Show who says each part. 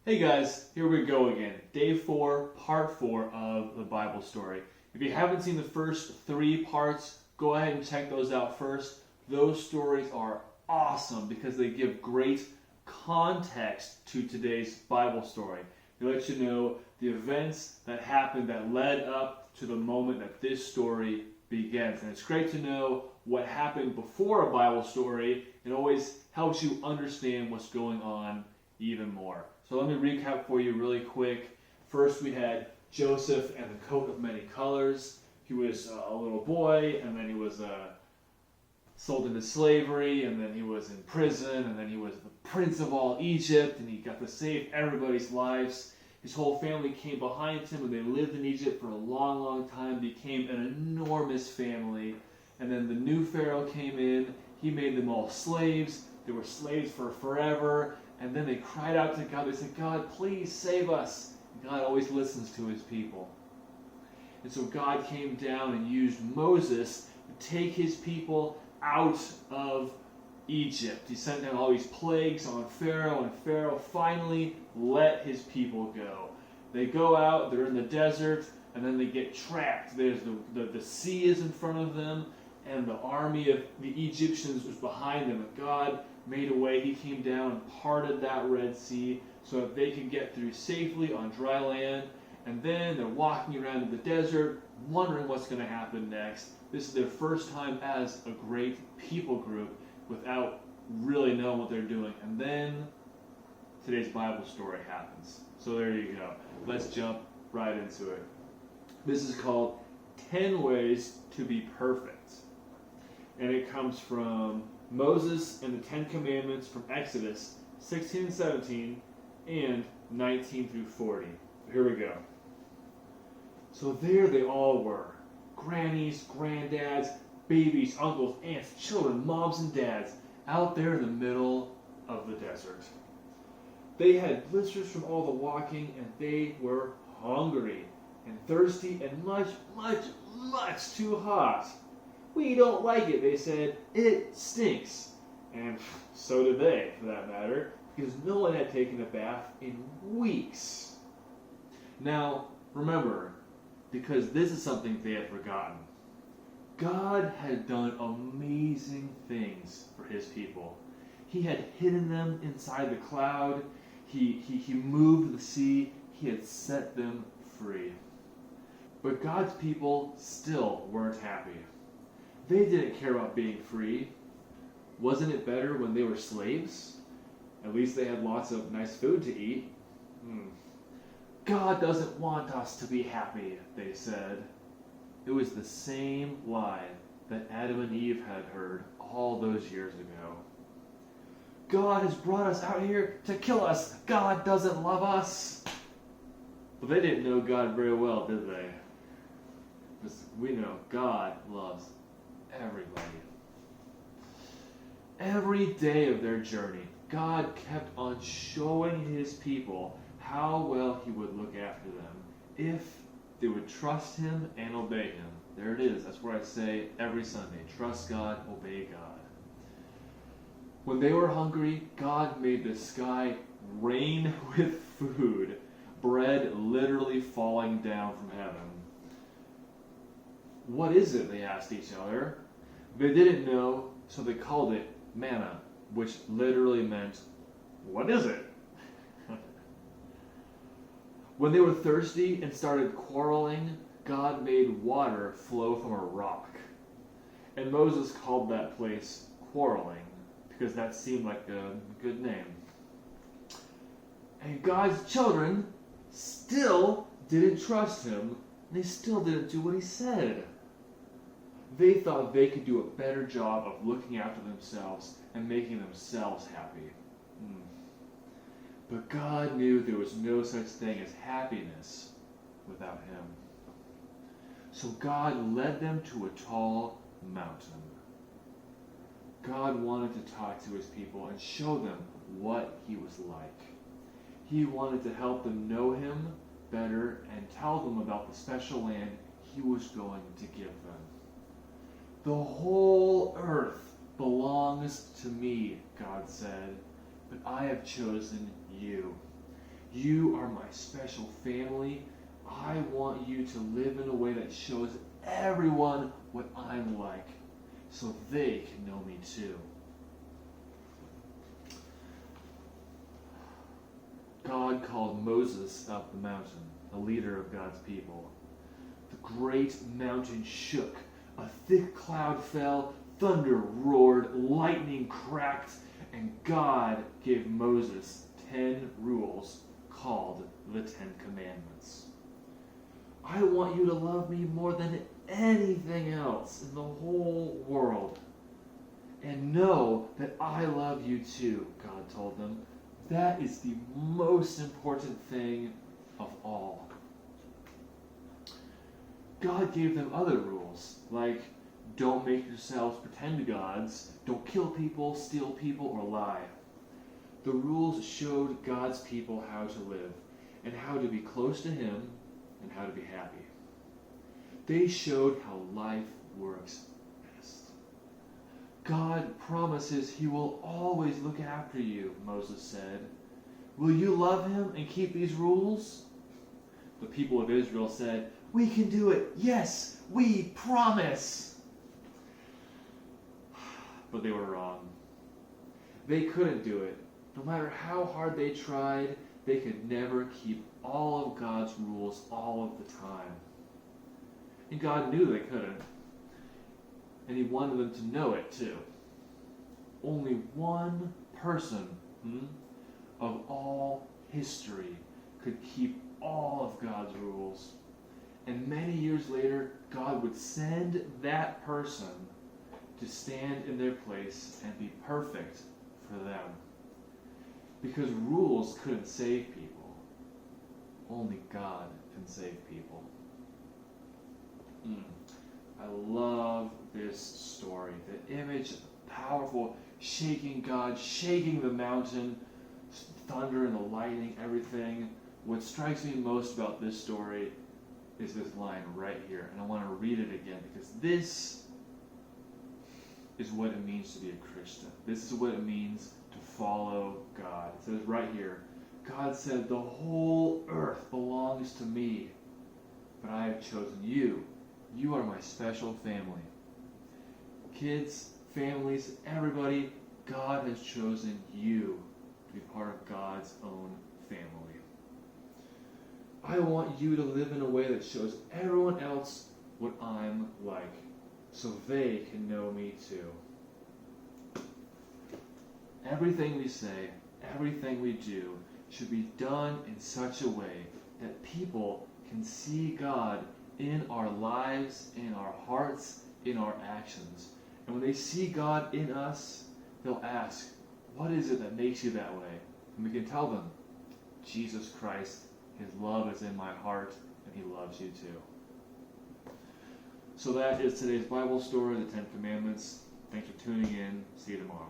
Speaker 1: Hey guys, here we go again. Day 4, part 4 of the Bible story. If you haven't seen the first 3 parts, go ahead and check those out first. Those stories are awesome because they give great context to today's Bible story. They let you know the events that happened that led up to the moment that this story begins. And it's great to know what happened before a Bible story. It always helps you understand what's going on even more. So let me recap for you really quick. First, we had Joseph and the coat of many colors. He was a little boy, and then he was sold into slavery, and then he was in prison, and then he was the prince of all Egypt, and he got to save everybody's lives. His whole family came behind him, and they lived in Egypt for a long, long time, became an enormous family. And then the new Pharaoh came in. He made them all slaves. They were slaves for forever. And then they cried out to God. They said, God, please save us. And God always listens to his people. And so God came down and used Moses to take his people out of Egypt. He sent down all these plagues on Pharaoh, and Pharaoh finally let his people go. They go out, they're in the desert, and then they get trapped. There's the sea is in front of them, and the army of the Egyptians was behind them. And God made a way. He came down and parted that Red Sea so that they could get through safely on dry land. And then they're walking around in the desert, wondering what's going to happen next. This is their first time as a great people group without really knowing what they're doing. And then today's Bible story happens. So there you go. Let's jump right into it. This is called 10 Ways to be Perfect. And it comes from Moses and the 10 Commandments from Exodus 16 and 17 and 19 through 40. Here we go. So there they all were. Grannies, granddads, babies, uncles, aunts, children, moms and dads, out there in the middle of the desert. They had blisters from all the walking, and they were hungry and thirsty and much, much, much too hot. We don't like it, they said. It stinks. And so did they, for that matter, because no one had taken a bath in weeks. Now, remember, because this is something they had forgotten, God had done amazing things for his people. He had hidden them inside the cloud. He moved the sea. He had set them free. But God's people still weren't happy. They didn't care about being free. Wasn't it better when they were slaves? At least they had lots of nice food to eat. God doesn't want us to be happy, they said. It was the same lie that Adam and Eve had heard all those years ago. God has brought us out here to kill us. God doesn't love us. But they didn't know God very well, did they? Because we know God loves everybody. Every day of their journey, God kept on showing his people how well he would look after them if they would trust him and obey him. There it is. That's what I say every Sunday. Trust God, obey God. When they were hungry, God made the sky rain with food, bread literally falling down from heaven. What is it? They asked each other. They didn't know, so they called it manna, which literally meant, what is it? When they were thirsty and started quarreling, God made water flow from a rock. And Moses called that place Quarreling, because that seemed like a good name. And God's children still didn't trust him. They still didn't do what he said. They thought they could do a better job of looking after themselves and making themselves happy. But God knew there was no such thing as happiness without him. So God led them to a tall mountain. God wanted to talk to his people and show them what he was like. He wanted to help them know him better and tell them about the special land he was going to give them. The whole earth belongs to me, God said, but I have chosen you. You are my special family. I want you to live in a way that shows everyone what I'm like, so they can know me too. God called Moses up the mountain, the leader of God's people. The great mountain shook. A thick cloud fell, thunder roared, lightning cracked, and God gave Moses 10 rules called the 10 Commandments. I want you to love me more than anything else in the whole world. And know that I love you too, God told them. That is the most important thing of all. God gave them other rules, like don't make yourselves pretend gods, don't kill people, steal people, or lie. The rules showed God's people how to live, and how to be close to Him, and how to be happy. They showed how life works best. God promises He will always look after you, Moses said. Will you love Him and keep these rules? The people of Israel said, we can do it. Yes, we promise. But they were wrong. They couldn't do it. No matter how hard they tried, they could never keep all of God's rules all of the time. And God knew they couldn't. And He wanted them to know it too. Only one person of all history could keep all of God's rules. And many years later, God would send that person to stand in their place and be perfect for them. Because rules couldn't save people. Only God can save people. I love this story. The image, powerful, shaking God, shaking the mountain, thunder and the lightning, everything. What strikes me most about this story is this line right here. And I want to read it again because this is what it means to be a Christian. This is what it means to follow God. It says right here, God said, the whole earth belongs to me, but I have chosen you. You are my special family. Kids, families, everybody, God has chosen you to be part of God's own family. I want you to live in a way that shows everyone else what I'm like, so they can know me too. Everything we say, everything we do, should be done in such a way that people can see God in our lives, in our hearts, in our actions. And when they see God in us, they'll ask, what is it that makes you that way? And we can tell them, Jesus Christ, His love is in my heart, and He loves you too. So that is today's Bible story, the 10 Commandments. Thanks for tuning in. See you tomorrow.